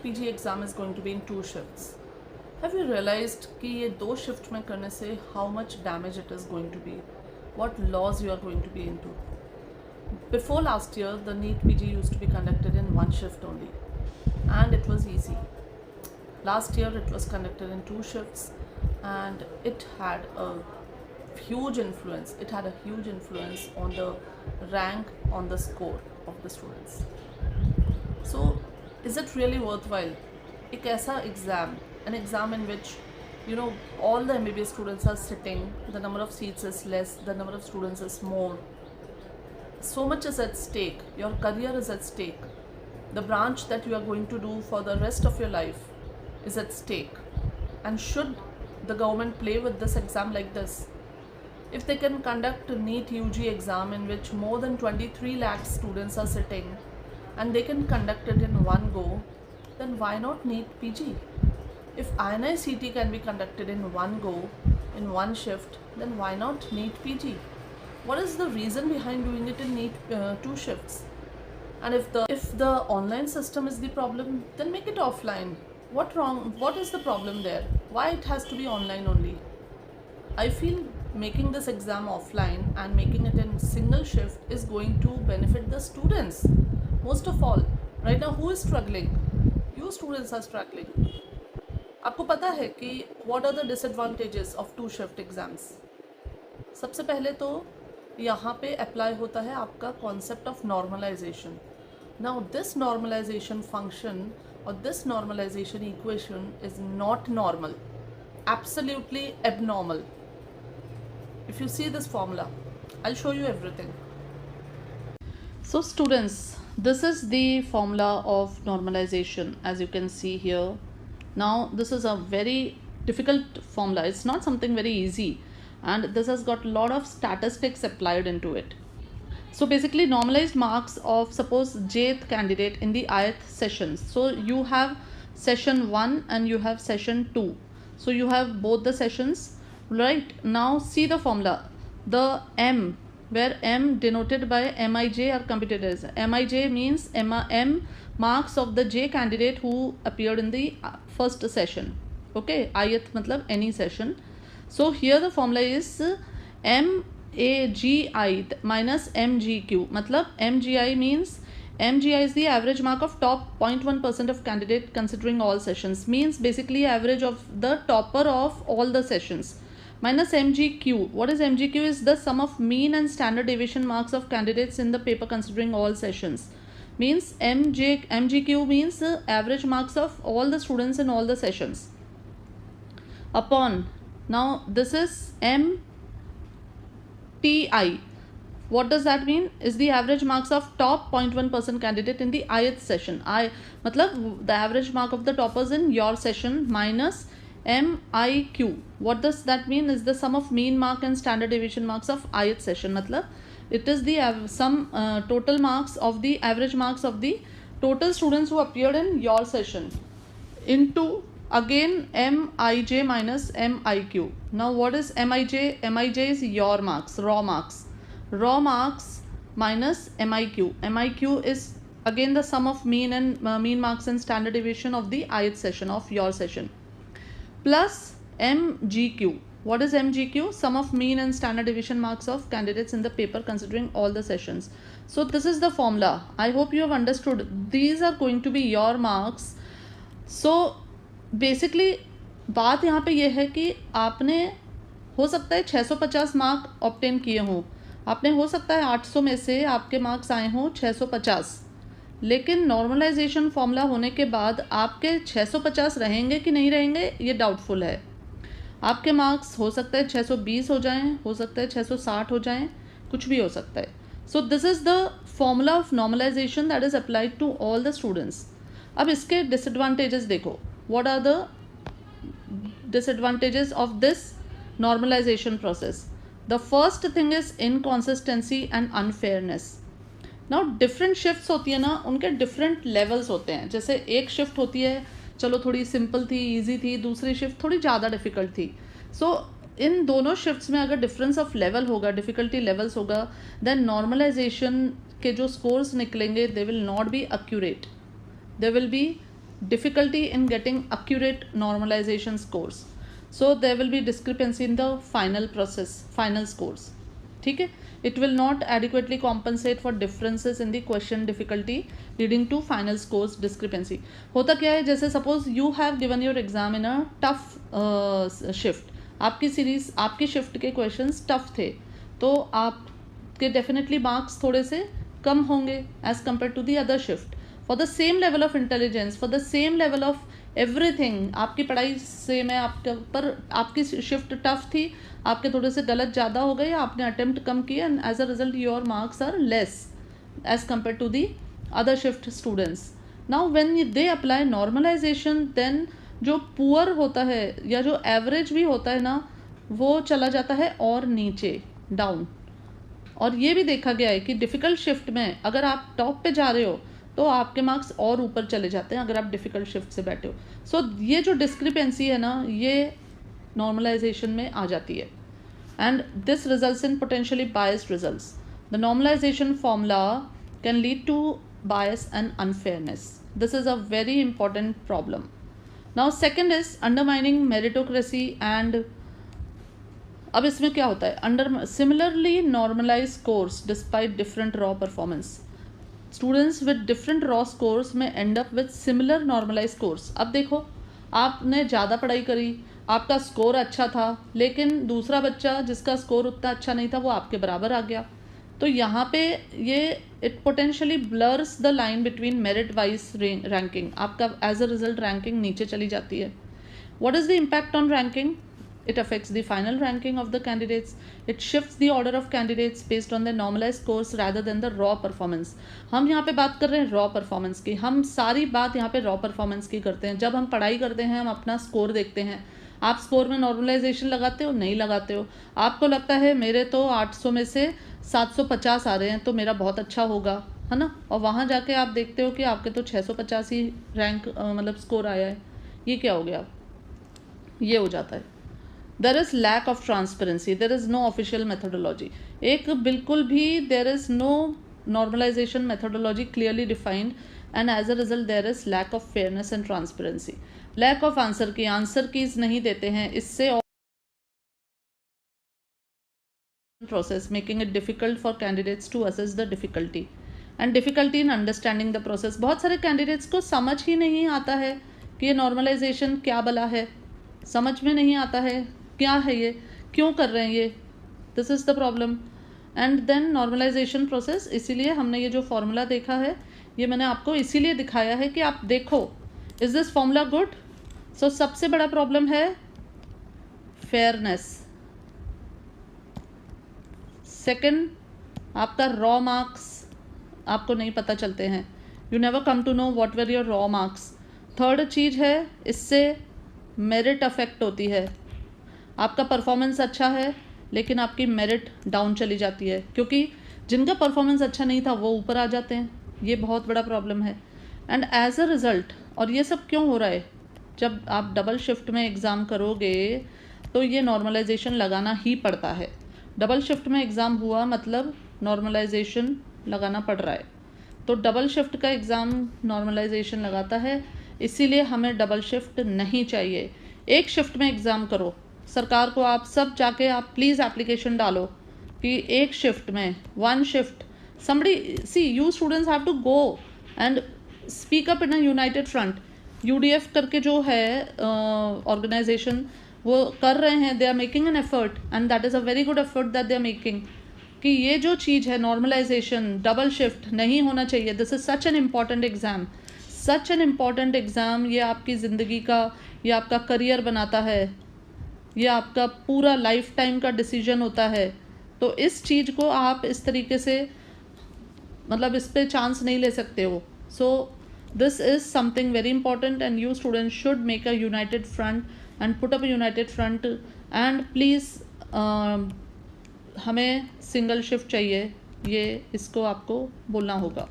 PG exam is going to be in 2 shifts. Have you realized कि ये 2 shift में करने से how much damage it is going to be? What laws you are going to be into? Before last year, the NEET PG used to be conducted in 1 shift only, and it was easy. Last year it was conducted in 2 shifts, and it had a huge influence. It had a huge influence on the rank, on the score of the students. So, is it really worthwhile? एक ऐसा exam, an exam in which all the MBBS students are sitting, the number of seats is less, the number of students is more. So much is at stake. Your career is at stake. The branch that you are going to do for the rest of your life is at stake. And should the government play with this exam like this? If they can conduct a NEET UG exam in which more than 23 lakh students are sitting and they can conduct it in one go, then why not NEET PG? If INI CT can be conducted in one go, in one shift, then why not NEET PG? What is the reason behind doing it in NEET 2 shifts? And if the online system is the problem, then make it offline. What is the problem there? Why it has to be online only? I feel making this exam offline and making it in single shift is going to benefit the students. Most of all, right now who is struggling? You students are struggling. आपको पता है कि what are the disadvantages of 2 shift exams? सबसे पहले तो यहाँ पे apply होता है आपका concept of normalization. Now this normalization function or this normalization equation is not normal, absolutely abnormal. If you see this formula, I'll show you everything. So students, this is the formula of normalization, as you can see here. Now this is a very difficult formula. It's not something very easy, and this has got a lot of statistics applied into it. So basically normalized marks of suppose jth candidate in the ith sessions. So you have session 1 and you have session 2. So you have both the sessions, right? Now see the formula. The M, where M denoted by Mij are computed as Mij means M marks of the J candidate who appeared in the first session. Okay, ith matlab any session. So here the formula is MAGI minus MGQ. matlab MGI means MGI is the average mark of top 0.1% of candidate considering all sessions, means basically average of the topper of all the sessions, minus MGQ. What is MGQ? Is the sum of mean and standard deviation marks of candidates in the paper considering all sessions, means MGQ means average marks of all the students in all the sessions upon. Now this is MTI. What does that mean? Is the average marks of top 0.1% candidate in the ith session. matlab the average mark of the toppers in your session minus MIQ. What does that mean? Is the sum of mean mark and standard deviation marks of ith session. matlab it is the total marks of the average marks of the total students who appeared in your session into again Mij minus MIQ. Now what is Mij? Mij is your marks, raw marks minus MIQ. MIQ is again the sum of mean marks and standard deviation of the ith session of your session plus MGQ. What is MGQ? Sum of mean and standard deviation marks of candidates in the paper considering all the sessions. So this is the formula. I hope you have understood. These are going to be your marks. So basically बात यहाँ पे ये है कि आपने हो सकता है 650 मार्क ऑब्टेन किए हों, आपने हो सकता है 800 में से आपके मार्क्स आए हों 650, लेकिन नॉर्मलाइजेशन फॉर्मूला होने के बाद आपके 650 रहेंगे कि नहीं रहेंगे ये डाउटफुल है. आपके मार्क्स हो सकता है 620 हो जाएं, हो सकता है 660 हो जाएं, कुछ भी हो सकता है. So this is the formula of normalization that is applied to all the students. अब इसके डिसएडवांटेजेस देखो. What are the disadvantages of this normalization process? The first thing is inconsistency and unfairness. Now different shifts होती है ना, उनके different levels होते हैं. जैसे एक shift होती है चलो थोड़ी simple थी, easy थी, दूसरी shift थोड़ी ज़्यादा difficult थी. So इन दोनों shifts में अगर difference of level होगा, difficulty levels होगा, then normalization के जो scores निकलेंगे they will not be accurate. They will be difficulty in getting accurate normalization scores. So there will be discrepancy in the final process, final scores. ठीक है, it will not adequately compensate for differences in the question difficulty leading to final scores discrepancy. होता क्या है, जैसे suppose you have given your exam in a tough shift, आपकी series, आपकी shift के questions tough थे, तो आपके डेफिनेटली मार्क्स थोड़े से कम होंगे as compare to the other shift. For the same level of intelligence, for the same level of everything, आपकी पढ़ाई से मैं आपके पर, आपकी शिफ्ट टफ थी, आपके थोड़े से गलत ज़्यादा हो गए, आपने अटेम्प्ट कम किया, and as a result your marks are less as compare to the other shift students. Now when they apply normalization, then जो पुअर होता है या जो एवरेज भी होता है ना, वो चला जाता है और नीचे, डाउन. और ये भी देखा गया है कि डिफ़िकल्ट शिफ्ट में अगर आप टॉप पे जा रहे हो तो आपके मार्क्स और ऊपर चले जाते हैं अगर आप डिफ़िकल्ट शिफ्ट से बैठे हो. सो ये जो डिस्क्रिपेंसी है ना, ये नॉर्मलाइजेशन में आ जाती है, and this results in potentially biased results. The normalisation formula can lead to bias and unfairness. This is a very important problem. Now second is undermining meritocracy and. अब इसमें क्या होता है, under similarly normalise scores despite different raw performance. Students with different raw scores में end up with similar normalise scores. अब देखो, आपने ज़्यादा पढ़ाई करी, आपका स्कोर अच्छा था, लेकिन दूसरा बच्चा जिसका स्कोर उतना अच्छा नहीं था वो आपके बराबर आ गया. तो यहाँ पे ये it potentially blurs the line between merit wise ranking. आपका एज अ रिजल्ट रैंकिंग नीचे चली जाती है. What is the impact on ranking? It affects the final ranking of the candidates. It shifts the order of candidates based on their normalized scores rather than the raw performance. हम यहाँ पे बात कर रहे हैं रॉ परफॉर्मेंस की. हम सारी बात यहाँ पे रॉ परफॉर्मेंस की करते हैं. जब हम पढ़ाई करते हैं, हम अपना स्कोर देखते हैं. आप स्कोर में नॉर्मलाइजेशन लगाते हो, नहीं लगाते हो. आपको लगता है मेरे तो 800 में से 750 आ रहे हैं तो मेरा बहुत अच्छा होगा, है ना, और वहाँ जाके आप देखते हो कि आपके तो 650 ही रैंक मतलब स्कोर आया है. ये क्या हो गया? ये हो जाता है. There is lack of transparency, there is no official methodology. एक बिल्कुल भी there is no normalization methodology clearly defined, and as a result there is lack of fairness and transparency. Lack of answer key, answer keys नहीं देते हैं, इससे process making it difficult for candidates to assess the difficulty and difficulty in understanding the process. बहुत सारे candidates को समझ ही नहीं आता है कि ये नॉर्मलाइजेशन क्या बला है, समझ में नहीं आता है क्या है ये, क्यों कर रहे हैं ये. This is the problem. And then normalization process, इसीलिए हमने ये जो फॉर्मूला देखा है, ये मैंने आपको इसीलिए दिखाया है कि आप देखो, is this formula good. So सबसे बड़ा प्रॉब्लम है फेयरनेस. सेकंड, आपका रॉ मार्क्स आपको नहीं पता चलते हैं. You never come to know what were your raw marks. Third चीज़ है, इससे मेरिट अफेक्ट होती है. आपका परफॉर्मेंस अच्छा है लेकिन आपकी मेरिट डाउन चली जाती है, क्योंकि जिनका परफॉर्मेंस अच्छा नहीं था वो ऊपर आ जाते हैं. ये बहुत बड़ा प्रॉब्लम है. एंड एज अ रिज़ल्ट, और ये सब क्यों हो रहा है, जब आप डबल शिफ्ट में एग्ज़ाम करोगे तो ये नॉर्मलाइजेशन लगाना ही पड़ता है. डबल शिफ्ट में एग्ज़ाम हुआ मतलब नॉर्मलाइजेशन लगाना पड़ रहा है. तो डबल शिफ्ट का एग्ज़ाम नॉर्मलाइजेशन लगाता है, इसीलिए हमें डबल शिफ्ट नहीं चाहिए. एक शिफ्ट में एग्ज़ाम करो. सरकार को आप सब जाके आप प्लीज़ एप्लीकेशन डालो कि एक शिफ्ट में, one shift, somebody see you students have to go and speak up in a united front. UDF करके जो है ऑर्गेनाइजेशन, वो कर रहे हैं, they are making an effort and that is a very good effort that they are making, कि ये जो चीज़ है नॉर्मलाइजेशन, डबल शिफ्ट नहीं होना चाहिए. This is such an important exam, such an important exam. ये आपकी ज़िंदगी का, ये आपका करियर बनाता है, ये आपका पूरा लाइफ टाइम का डिसीजन होता है. तो इस चीज़ को आप इस तरीके से मतलब इस पे चांस नहीं ले सकते हो. सो this is something very important and you student should make a United front end put up a United front. And please हमें सिंगल शिफ्ट चाहिए, ये इसको आपको बोलना होगा.